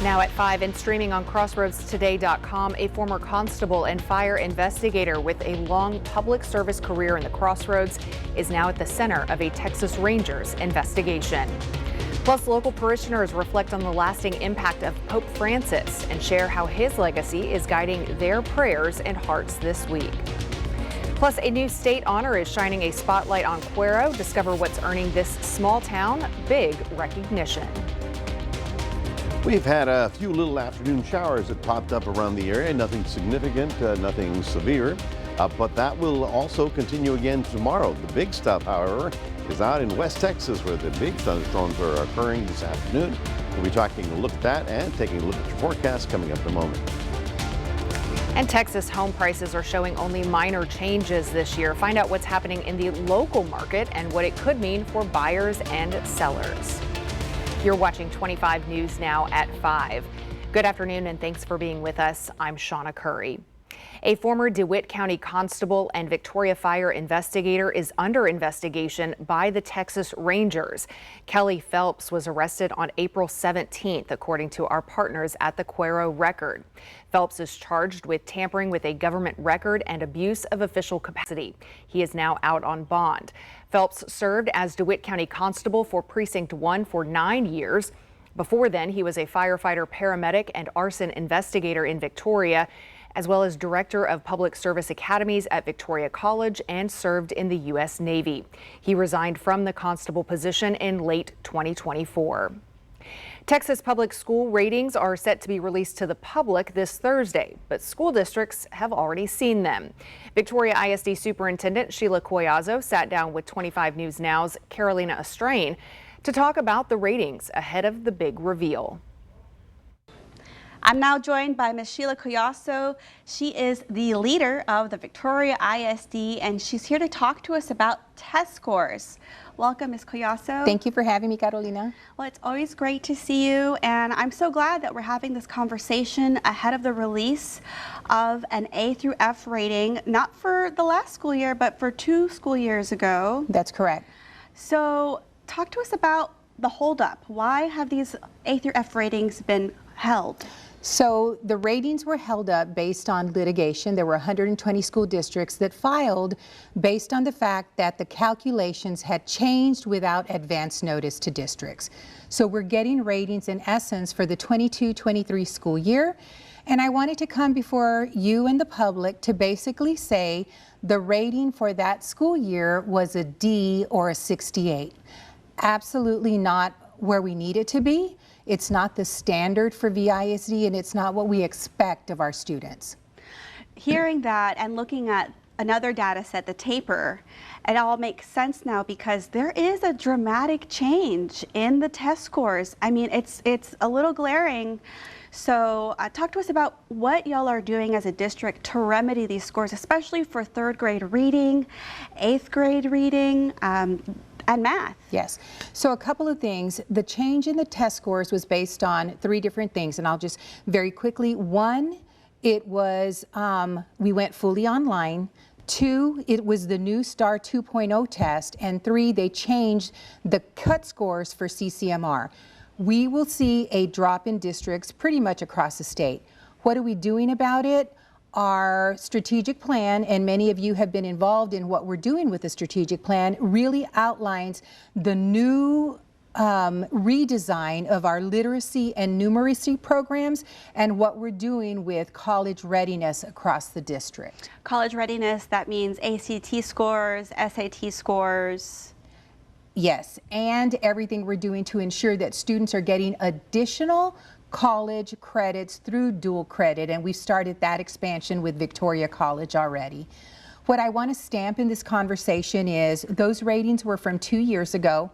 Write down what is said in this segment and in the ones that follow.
Now at 5 and streaming on crossroadstoday.com, a former constable and fire investigator with a long public service career in the Crossroads is now at the center of a Texas Rangers investigation. Plus, local parishioners reflect on the lasting impact of Pope Francis and share how his legacy is guiding their prayers and hearts this week. Plus, a new state honor is shining a spotlight on Cuero. Discover what's earning this small town big recognition. We've had a few little afternoon showers that popped up around the area. Nothing significant, nothing severe, but that will also continue again tomorrow. The big stuff, however, is out in West Texas where the big thunderstorms are occurring this afternoon. We'll be taking a look at that and taking a look at your forecast coming up in a moment. And Texas home prices are showing only minor changes this year. Find out what's happening in the local market and what it could mean for buyers and sellers. You're watching 25 News now at 5. Good afternoon and thanks for being with us. I'm Shawna Currie. A former DeWitt County constable and Victoria fire investigator is under investigation by the Texas Rangers. Kelly Phelps was arrested on April 17th, according to our partners at the Cuero Record. Phelps is charged with tampering with a government record and abuse of official capacity. He is now out on bond. Phelps served as DeWitt County Constable for Precinct 1 for 9 years. Before then, he was a firefighter, paramedic, and arson investigator in Victoria, as well as Director of Public Service Academies at Victoria College and served in the U.S. Navy. He resigned from the constable position in late 2024. Texas public school ratings are set to be released to the public this Thursday, but school districts have already seen them. Victoria ISD Superintendent Sheila Collazo sat down with 25 News Now's Carolina Estrain to talk about the ratings ahead of the big reveal. I'm now joined by Ms. Sheila Collazo. She is the leader of the Victoria ISD, and she's here to talk to us about test scores. Welcome, Ms. Collazo. Thank you for having me, Carolina. Well, it's always great to see you, and I'm so glad that we're having this conversation ahead of the release of an A through F rating, not for the last school year, but for 2 school years ago. That's correct. So talk to us about the holdup. Why have these A through F ratings been held? So the ratings were held up based on litigation. There were 120 school districts that filed based on the fact that the calculations had changed without advance notice to districts. So we're getting ratings in essence for the 22-23 school year. And I wanted to come before you and the public to basically say the rating for that school year was a D or a 68. Absolutely not where we need it to be. It's not the standard for VISD, and it's not what we expect of our students. Hearing that and looking at another data set, the taper, it all makes sense now because there is a dramatic change in the test scores. I mean, it's a little glaring. So talk to us about what y'all are doing as a district to remedy these scores, especially for 3rd grade reading, 8th grade reading, and math. Yes. So a couple of things. The change in the test scores was based on 3 different things, and I'll just very quickly. 1, it was we went fully online. 2, it was the new STAR 2.0 test, and 3, they changed the cut scores for CCMR. We will see a drop in districts pretty much across the state. What are we doing about it? Our strategic plan, and many of you have been involved in what we're doing with the strategic plan, really outlines the new redesign of our literacy and numeracy programs and what we're doing with college readiness across the district. College readiness, that means ACT scores, SAT scores. Yes, and everything we're doing to ensure that students are getting additional college credits through dual credit, and we've started that expansion with Victoria College already. What I want to stamp in this conversation is those ratings were from 2 years ago.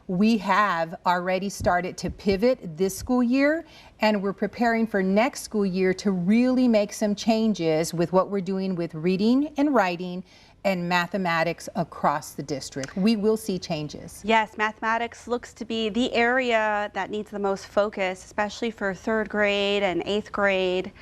We have already started to pivot this school year, and we're preparing for next school year to really make some changes with what we're doing with reading and writing and mathematics across the district. We will see changes. Yes, mathematics looks to be the area that needs the most focus, especially for 3rd grade and 8th grade.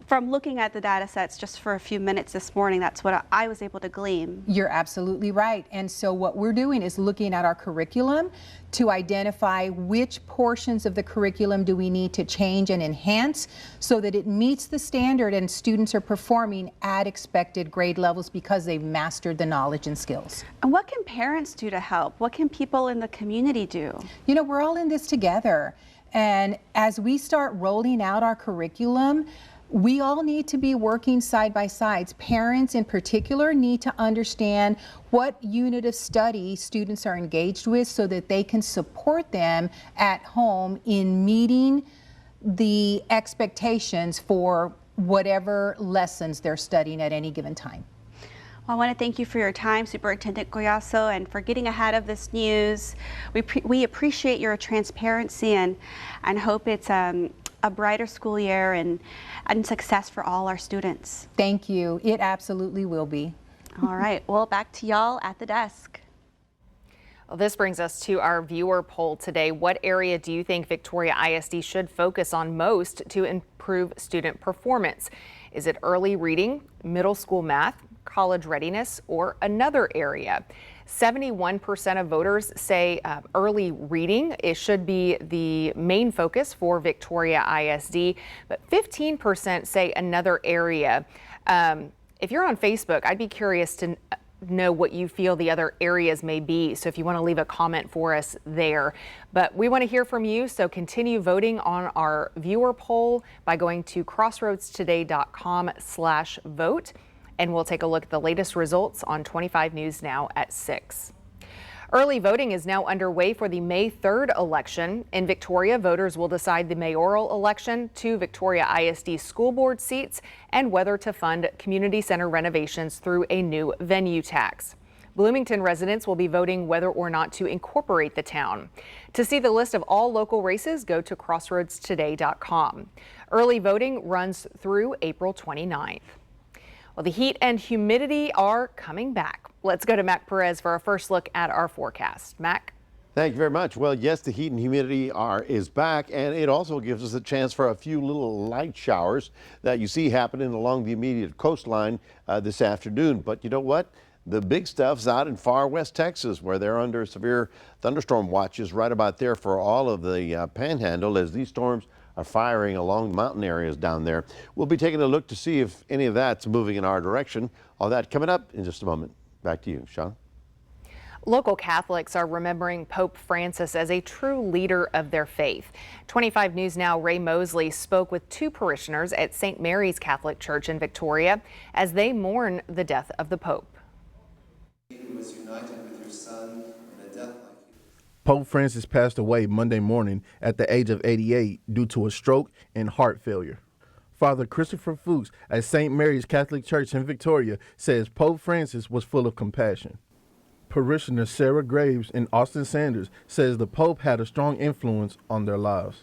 from looking at the data sets just for a few minutes this morning, that's what I was able to glean. You're absolutely right. And so what we're doing is looking at our curriculum to identify which portions of the curriculum do we need to change and enhance so that it meets the standard and students are performing at expected grade levels because they've mastered the knowledge and skills. And what can parents do to help? What can people in the community do? You know, we're all in this together. And as we start rolling out our curriculum, we all need to be working side by side. Parents in particular need to understand what unit of study students are engaged with so that they can support them at home in meeting the expectations for whatever lessons they're studying at any given time. Well, I want to thank you for your time, Superintendent Collazo, and for getting ahead of this news. We appreciate your transparency and hope it's a brighter school year and success for all our students. Thank you. It absolutely will be. All right. Well, back to y'all at the desk. Well, this brings us to our viewer poll today. What area do you think Victoria ISD should focus on most to improve student performance? Is it early reading, middle school math, college readiness, or another area? 71% of voters say early reading should be the main focus for Victoria ISD, but 15% say another area. If you're on Facebook, I'd be curious to know what you feel the other areas may be. So if you want to leave a comment for us there, but we want to hear from you. So continue voting on our viewer poll by going to crossroadstoday.com/vote. And we'll take a look at the latest results on 25 News Now at 6. Early voting is now underway for the May 3rd election. In Victoria, voters will decide the mayoral election, 2 Victoria ISD school board seats, and whether to fund community center renovations through a new venue tax. Bloomington residents will be voting whether or not to incorporate the town. To see the list of all local races, go to crossroadstoday.com. Early voting runs through April 29th. Well, the heat and humidity are coming back. Let's go to Mac Perez for a first look at our forecast. Mac? Thank you very much. Well, yes, the heat and humidity is back, and it also gives us a chance for a few little light showers that you see happening along the immediate coastline this afternoon. But you know what? The big stuff's out in far west Texas, where they're under severe thunderstorm watches right about there for all of the panhandle as these storms are firing along mountain areas down there. We'll be taking a look to see if any of that's moving in our direction. All that coming up in just a moment. Back to you, Sean. Local Catholics are remembering Pope Francis as a true leader of their faith. 25 News Now Ray Mosley spoke with 2 parishioners at St. Mary's Catholic Church in Victoria as they mourn the death of the Pope. Who was united with your son in a death like his. Pope Francis passed away Monday morning at the age of 88 due to a stroke and heart failure. Father Christopher Fuchs at St. Mary's Catholic Church in Victoria says Pope Francis was full of compassion. Parishioner Sarah Graves and Austin Sanders says the Pope had a strong influence on their lives.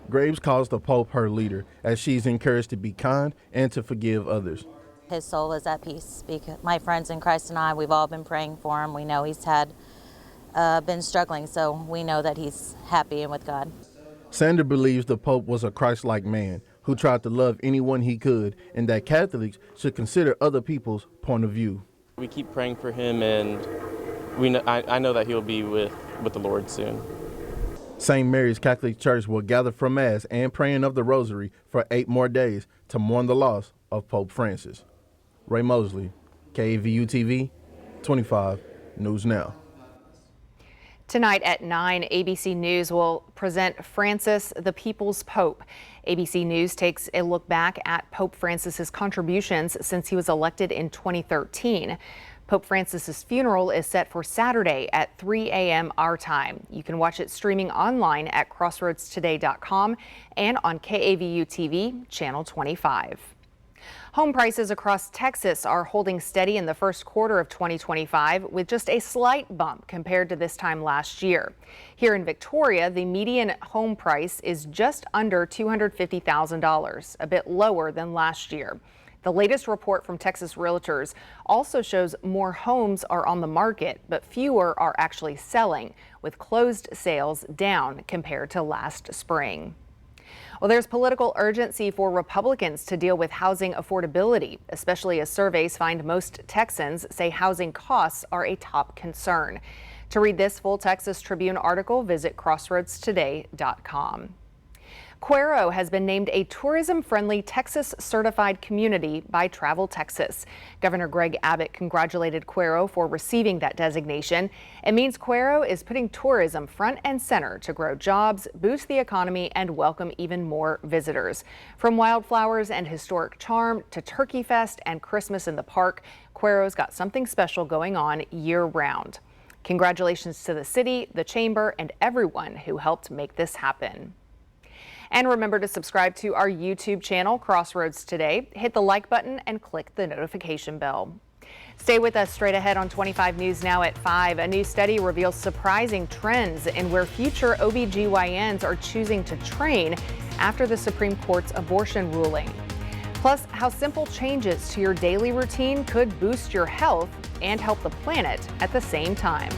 Graves calls the Pope her leader, as she's encouraged to be kind and to forgive others. His soul is at peace. My friends in Christ and I, we've all been praying for him. We know he's been struggling, so we know that he's happy and with God. Sanders believes the Pope was a Christ-like man who tried to love anyone he could, and that Catholics should consider other people's point of view. We keep praying for him, and I know that he'll be with the Lord soon. St. Mary's Catholic Church will gather for Mass and praying of the Rosary for 8 more days to mourn the loss of Pope Francis. Ray Mosley, KAVU-TV, 25 News Now. Tonight at 9, ABC News will present Francis, the People's Pope. ABC News takes a look back at Pope Francis's contributions since he was elected in 2013. Pope Francis's funeral is set for Saturday at 3 a.m. our time. You can watch it streaming online at crossroadstoday.com and on KAVU-TV, Channel 25. Home prices across Texas are holding steady in the first quarter of 2025 with just a slight bump compared to this time last year. Here in Victoria, the median home price is just under $250,000, a bit lower than last year. The latest report from Texas Realtors also shows more homes are on the market, but fewer are actually selling, with closed sales down compared to last spring. Well, there's political urgency for Republicans to deal with housing affordability, especially as surveys find most Texans say housing costs are a top concern. To read this full Texas Tribune article, visit crossroadstoday.com. Cuero has been named a tourism-friendly Texas certified community by Travel Texas. Governor Greg Abbott congratulated Cuero for receiving that designation. It means Cuero is putting tourism front and center to grow jobs, boost the economy, and welcome even more visitors. From wildflowers and historic charm to Turkey Fest and Christmas in the park, Cuero's got something special going on year-round. Congratulations to the city, the chamber, and everyone who helped make this happen. And remember to subscribe to our YouTube channel, Crossroads Today. Hit the like button and click the notification bell. Stay with us straight ahead on 25 News Now at 5. A new study reveals surprising trends in where future OBGYNs are choosing to train after the Supreme Court's abortion ruling. Plus, how simple changes to your daily routine could boost your health and help the planet at the same time.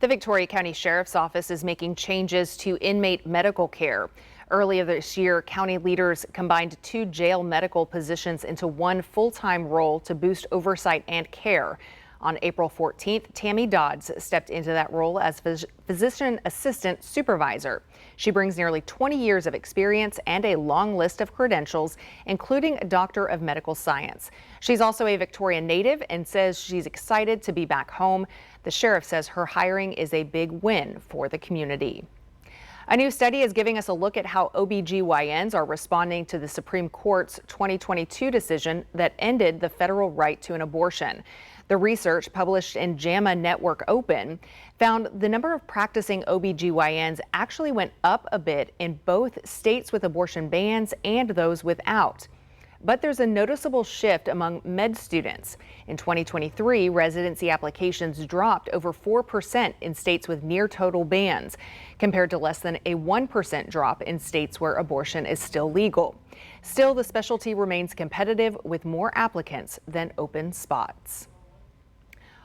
The Victoria County Sheriff's Office is making changes to inmate medical care. Earlier this year, county leaders combined 2 jail medical positions into one full-time role to boost oversight and care. On April 14th, Tammy Dodds stepped into that role as physician assistant supervisor. She brings nearly 20 years of experience and a long list of credentials, including a Doctor of Medical Science. She's also a Victoria native and says she's excited to be back home. The sheriff says her hiring is a big win for the community. A new study is giving us a look at how OBGYNs are responding to the Supreme Court's 2022 decision that ended the federal right to an abortion. The research, published in JAMA Network Open, found the number of practicing OBGYNs actually went up a bit in both states with abortion bans and those without. But there's a noticeable shift among med students. In 2023, residency applications dropped over 4% in states with near total bans, compared to less than a 1% drop in states where abortion is still legal. Still, the specialty remains competitive with more applicants than open spots.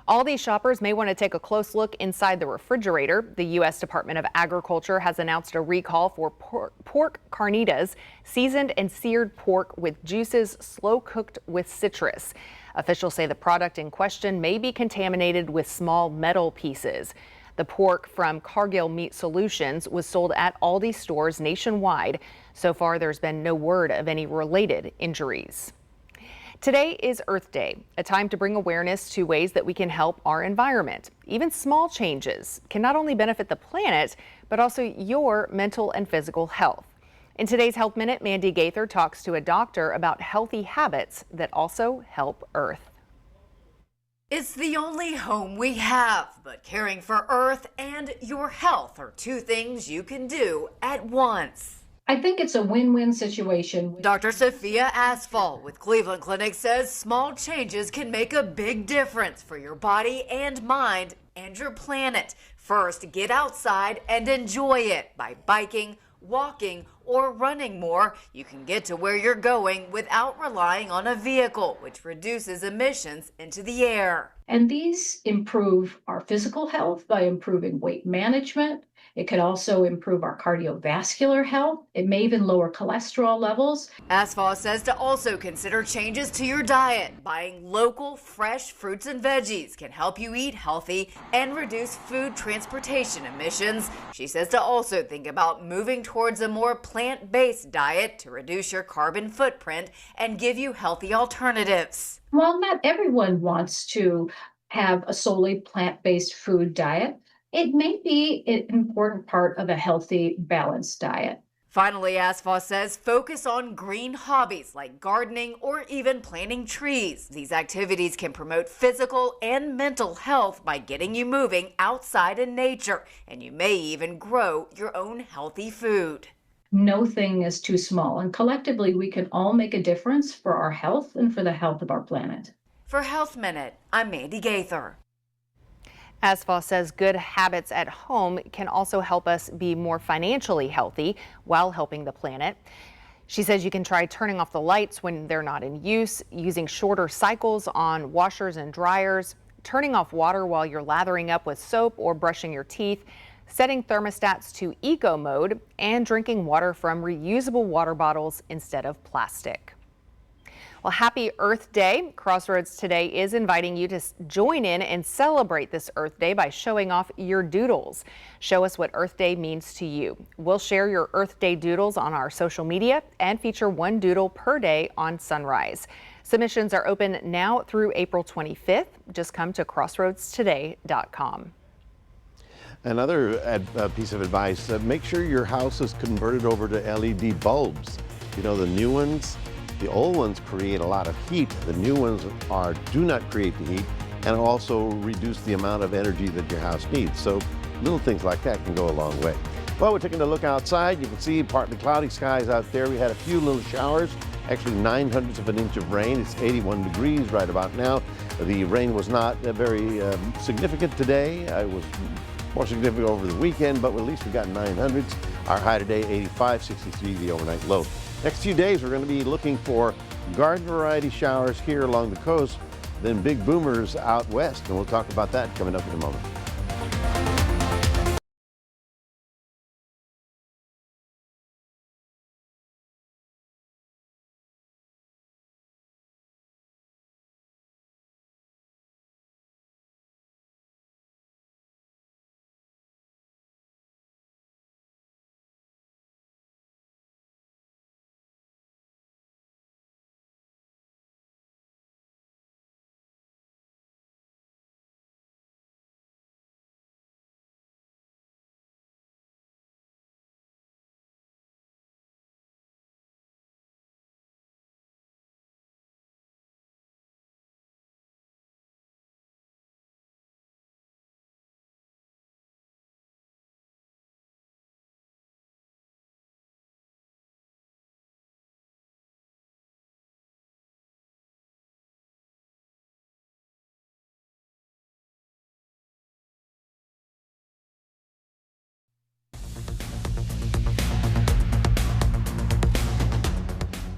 All these shoppers may want to take a close look inside the refrigerator. The U.S. Department of Agriculture has announced a recall for pork carnitas, seasoned and seared pork with juices slow cooked with citrus. Officials say the product in question may be contaminated with small metal pieces. The pork from Cargill Meat Solutions was sold at Aldi stores nationwide. So far, there's been no word of any related injuries. Today is Earth Day, a time to bring awareness to ways that we can help our environment. Even small changes can not only benefit the planet, but also your mental and physical health. In today's Health Minute, Mandy Gaither talks to a doctor about healthy habits that also help Earth. It's the only home we have, but caring for Earth and your health are two things you can do at once. I think it's a win-win situation. Dr. Sophia Asphalt with Cleveland Clinic says small changes can make a big difference for your body and mind and your planet. First, get outside and enjoy it by biking, walking, or running more. You can get to where you're going without relying on a vehicle, which reduces emissions into the air. And these improve our physical health by improving weight management. It can also improve our cardiovascular health. It may even lower cholesterol levels. Asfaw says to also consider changes to your diet. Buying local, fresh fruits and veggies can help you eat healthy and reduce food transportation emissions. She says to also think about moving towards a more plant-based diet to reduce your carbon footprint and give you healthy alternatives. While not everyone wants to have a solely plant-based food diet, it may be an important part of a healthy, balanced diet. Finally, Asfaw says focus on green hobbies like gardening or even planting trees. These activities can promote physical and mental health by getting you moving outside in nature, and you may even grow your own healthy food. No thing is too small, and collectively we can all make a difference for our health and for the health of our planet. For Health Minute, I'm Mandy Gaither. Asfaw says good habits at home can also help us be more financially healthy while helping the planet. She says you can try turning off the lights when they're not in use, using shorter cycles on washers and dryers, turning off water while you're lathering up with soap or brushing your teeth, setting thermostats to eco mode, and drinking water from reusable water bottles instead of plastic. Well, happy Earth Day. Crossroads today is inviting you to join in and celebrate this Earth Day by showing off your doodles. Show us what Earth Day means to you. We'll share your Earth Day doodles on our social media and feature one doodle per day on Sunrise. Submissions are open now through April 25th. Just come to crossroadstoday.com. Another piece of advice, make sure your house is converted over to LED bulbs. You know, the new ones, the old ones create a lot of heat. The new ones do not create the heat and also reduce the amount of energy that your house needs. So little things like that can go a long way. Well, we're taking a look outside. You can see partly cloudy skies out there. We had a few little showers, actually 9/100 of an inch of rain. It's 81 degrees right about now. The rain was not very significant today. It was more significant over the weekend, but at least we got 9/100. Our high today, 85, 63 the overnight low. Next few days, we're going to be looking for garden variety showers here along the coast, then big boomers out west, and we'll talk about that coming up in a moment.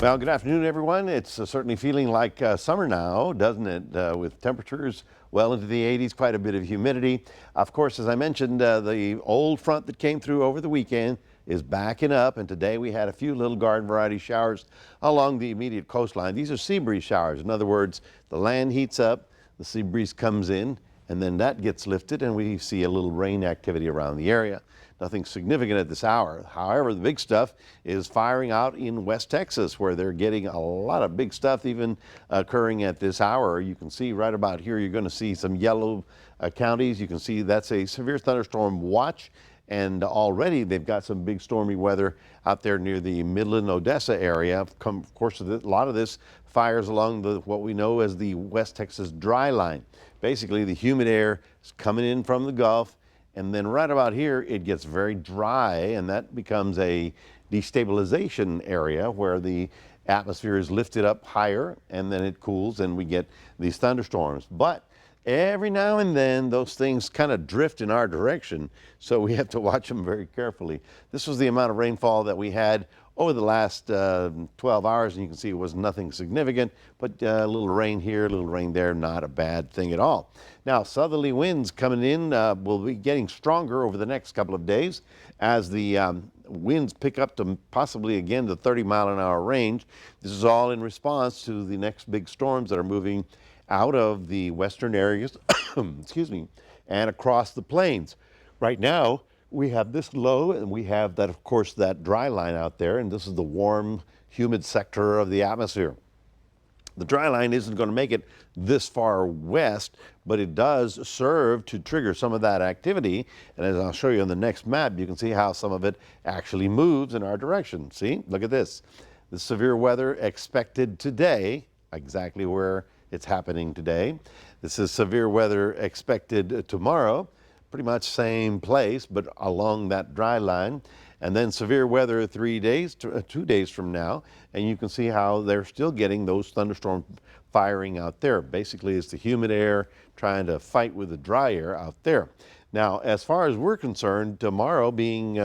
Well, good afternoon, everyone. It's certainly feeling like summer now, doesn't it? With temperatures well into the 80s, quite a bit of humidity. Of course, as I mentioned, the old front that came through over the weekend is backing up, and today we had a few little garden variety showers along the immediate coastline. These are sea breeze showers. In other words, the land heats up, the sea breeze comes in, and then that gets lifted, and we see a little rain activity around the area. Nothing significant at this hour. However, the big stuff is firing out in West Texas, where they're getting a lot of big stuff even occurring at this hour. You can see right about here, you're going to see some yellow counties. You can see that's a severe thunderstorm watch, and already they've got some big stormy weather out there near the Midland, Odessa area. Of course, a lot of this fires along what we know as the West Texas dry line. Basically, the humid air is coming in from the Gulf, and then right about here, it gets very dry, and that becomes a destabilization area where the atmosphere is lifted up higher, and then it cools, and we get these thunderstorms. But every now and then those things kind of drift in our direction, so we have to watch them very carefully. This was the amount of rainfall that we had over the last 12 hours, and you can see it was nothing significant, but a little rain here, a little rain there, not a bad thing at all. Now, southerly winds coming in will be getting stronger over the next couple of days as the winds pick up to possibly again the 30-mile-an-hour range. This is all in response to the next big storms that are moving out of the western areas, excuse me, and across the plains. Right now, we have this low, and we have that, of course, that dry line out there, and this is the warm, humid sector of the atmosphere. The dry line isn't going to make it this far west, but it does serve to trigger some of that activity. And as I'll show you on the next map, you can see how some of it actually moves in our direction. See, look at this. The severe weather expected today, exactly where it's happening today. This is severe weather expected tomorrow, pretty much same place, but along that dry line. And then severe weather 2 days from now, and you can see how they're still getting those thunderstorms firing out there. Basically, it's the humid air trying to fight with the dry air out there. Now, as far as we're concerned, tomorrow being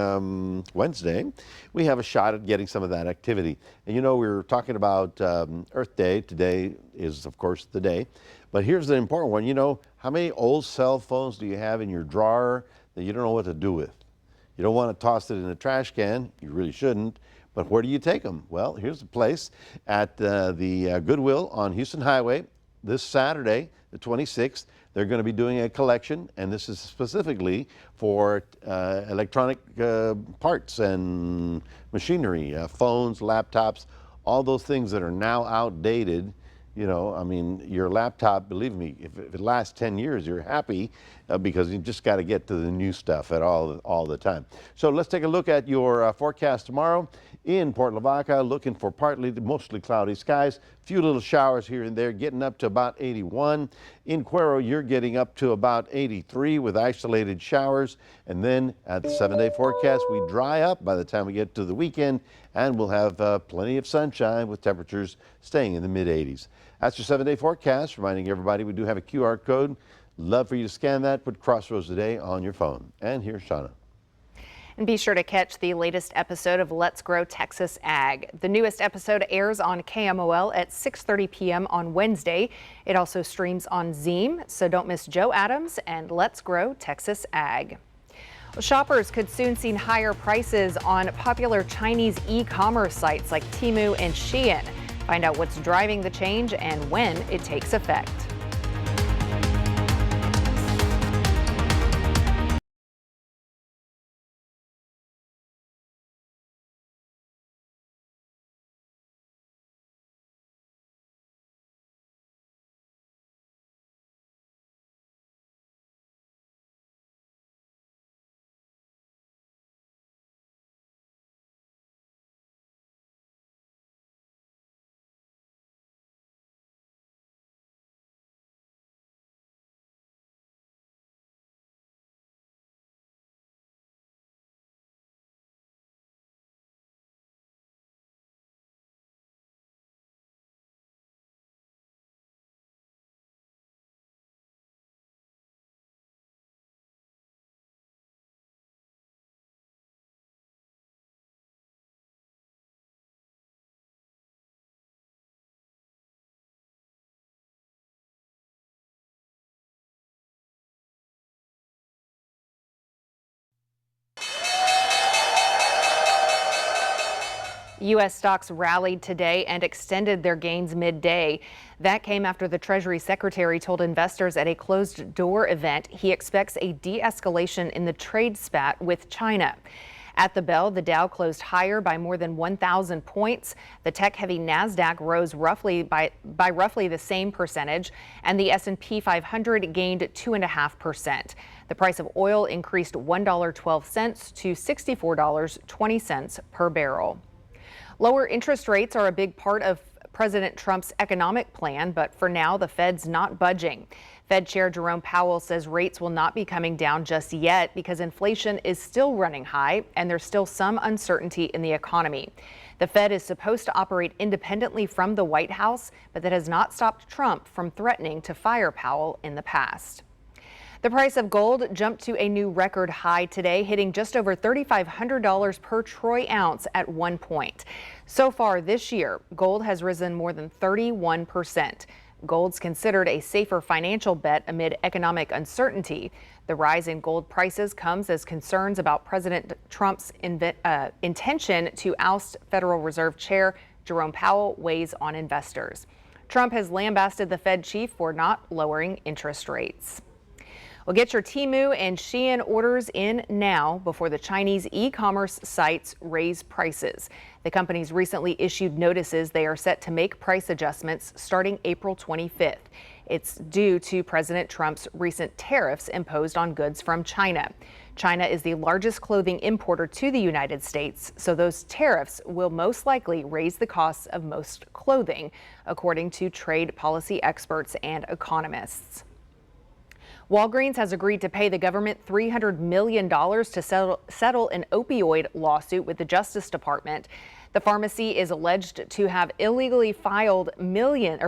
Wednesday, we have a shot at getting some of that activity. And you know, we were talking about Earth Day. Today is, of course, the day. But here's the important one. You know, how many old cell phones do you have in your drawer that you don't know what to do with? You don't want to toss it in a trash can. You really shouldn't. But where do you take them? Well, here's a place at the Goodwill on Houston Highway this Saturday, the 26th. They're going to be doing a collection, and this is specifically for electronic parts and machinery, phones, laptops, all those things that are now outdated. You know, I mean, your laptop, believe me, if it lasts 10 years, you're happy because you just got to get to the new stuff at all the time. So let's take a look at your forecast tomorrow. In Port Lavaca, looking for partly to mostly cloudy skies, few little showers here and there, getting up to about 81. In Cuero, you're getting up to about 83 with isolated showers. And then at the 7-day forecast, we dry up by the time we get to the weekend, and we'll have plenty of sunshine with temperatures staying in the mid-80s. That's your 7-day forecast, reminding everybody we do have a QR code. Love for you to scan that, put Crossroads Today on your phone. And here's Shawna. And be sure to catch the latest episode of Let's Grow Texas Ag. The newest episode airs on KMOL at 6:30 p.m. on Wednesday. It also streams on Zeem, so don't miss Joe Adams and Let's Grow Texas Ag. Well, shoppers could soon see higher prices on popular Chinese e-commerce sites like Temu and Shein. Find out what's driving the change and when it takes effect. U.S. stocks rallied today and extended their gains midday. That came after the Treasury Secretary told investors at a closed-door event he expects a de-escalation in the trade spat with China. At the bell, the Dow closed higher by more than 1,000 points. The tech-heavy NASDAQ rose roughly by roughly the same percentage, and the S&P 500 gained 2.5%. The price of oil increased $1.12 to $64.20 per barrel. Lower interest rates are a big part of President Trump's economic plan, but for now, the Fed's not budging. Fed Chair Jerome Powell says rates will not be coming down just yet because inflation is still running high and there's still some uncertainty in the economy. The Fed is supposed to operate independently from the White House, but that has not stopped Trump from threatening to fire Powell in the past. The price of gold jumped to a new record high today, hitting just over $3,500 per troy ounce at one point. So far this year, gold has risen more than 31%. Gold's considered a safer financial bet amid economic uncertainty. The rise in gold prices comes as concerns about President Trump's intention to oust Federal Reserve Chair Jerome Powell weighs on investors. Trump has lambasted the Fed chief for not lowering interest rates. Well, get your Temu and Shein orders in now before the Chinese e-commerce sites raise prices. The companies recently issued notices they are set to make price adjustments starting April 25th. It's due to President Trump's recent tariffs imposed on goods from China. China is the largest clothing importer to the United States, so those tariffs will most likely raise the costs of most clothing, according to trade policy experts and economists. Walgreens has agreed to pay the government $300 million to settle an opioid lawsuit with the Justice Department. The pharmacy is alleged to have illegally filled millions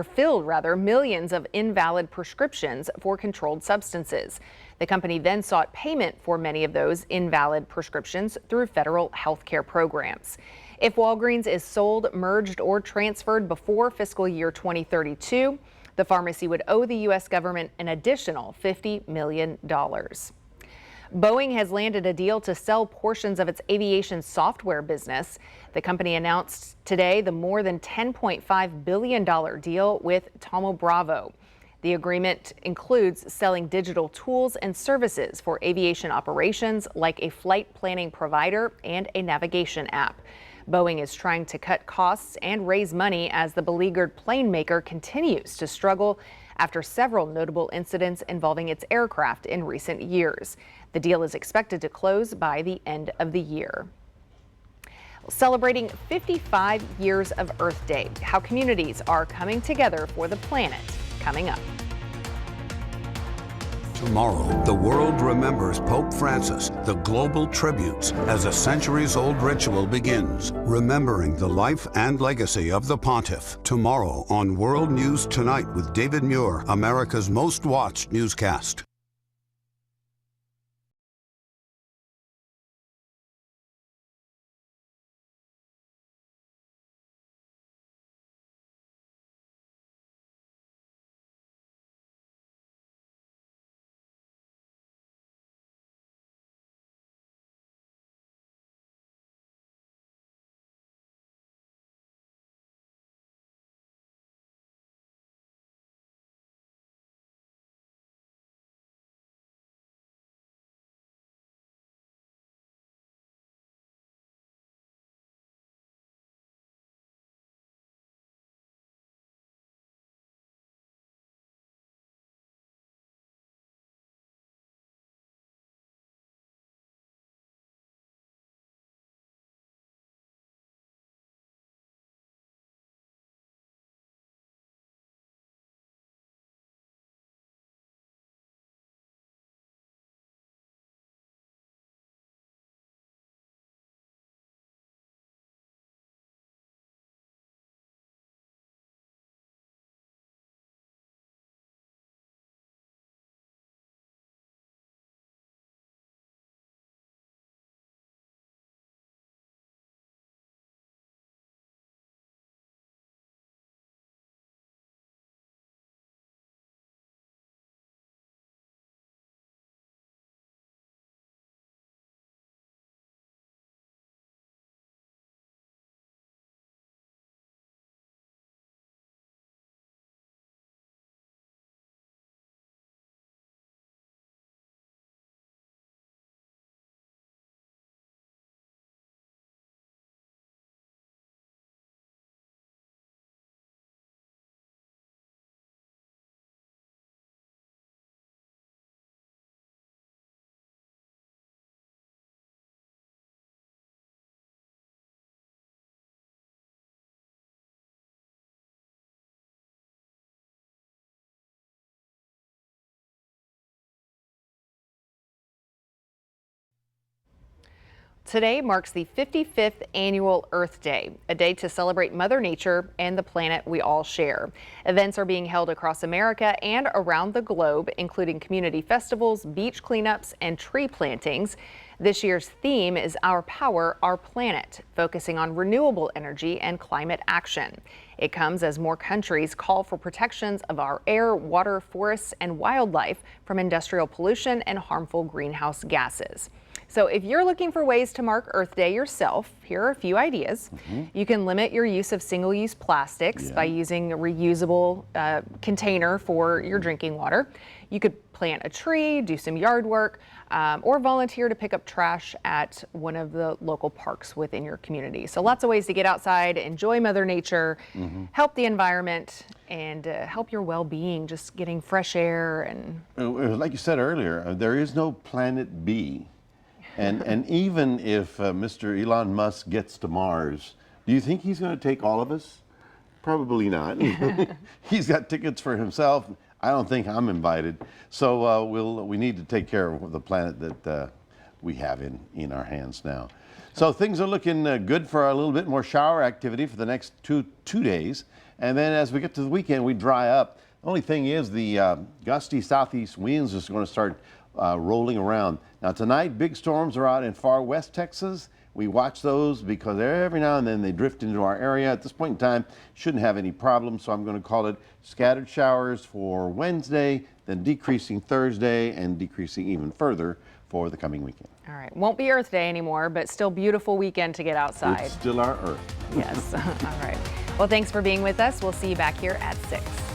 of invalid prescriptions for controlled substances. The company then sought payment for many of those invalid prescriptions through federal health care programs. If Walgreens is sold, merged, or transferred before fiscal year 2032, the pharmacy would owe the U.S. government an additional $50 million. Boeing has landed a deal to sell portions of its aviation software business. The company announced today the more than $10.5 billion deal with Thoma Bravo. The agreement includes selling digital tools and services for aviation operations like a flight planning provider and a navigation app. Boeing is trying to cut costs and raise money as the beleaguered plane maker continues to struggle after several notable incidents involving its aircraft in recent years. The deal is expected to close by the end of the year. Celebrating 55 years of Earth Day, how communities are coming together for the planet, coming up. Tomorrow, the world remembers Pope Francis, the global tributes, as a centuries-old ritual begins, remembering the life and legacy of the pontiff. Tomorrow on World News Tonight with David Muir, America's most watched newscast. Today marks the 55th annual Earth Day, a day to celebrate Mother Nature and the planet we all share. Events are being held across America and around the globe, including community festivals, beach cleanups, and tree plantings. This year's theme is Our Power, Our Planet, focusing on renewable energy and climate action. It comes as more countries call for protections of our air, water, forests, and wildlife from industrial pollution and harmful greenhouse gases. So if you're looking for ways to mark Earth Day yourself, here are a few ideas. You can limit your use of single-use plastics by using a reusable container for your drinking water. You could plant a tree, do some yard work, or volunteer to pick up trash at one of the local parks within your community. So lots of ways to get outside, enjoy Mother Nature, help the environment, and help your well-being, just getting fresh air. And like you said earlier, there is no planet B. And even if Mr. Elon Musk gets to Mars, do you think he's going to take all of us? Probably not. He's got tickets for himself. I don't think I'm invited. So we need to take care of the planet that we have in our hands now. So things are looking good for a little bit more shower activity for the next two days. And then as we get to the weekend, we dry up. The only thing is the gusty southeast winds is going to start rolling around. Now tonight, big storms are out in far west Texas. We watch those because every now and then they drift into our area. At this point in time, shouldn't have any problems, so I'm going to call it scattered showers for Wednesday, then decreasing Thursday, and decreasing even further for the coming weekend. All right, won't be Earth Day anymore, but still beautiful weekend to get outside. It's still our Earth. Yes, all right. Well, thanks for being with us. We'll see you back here at 6.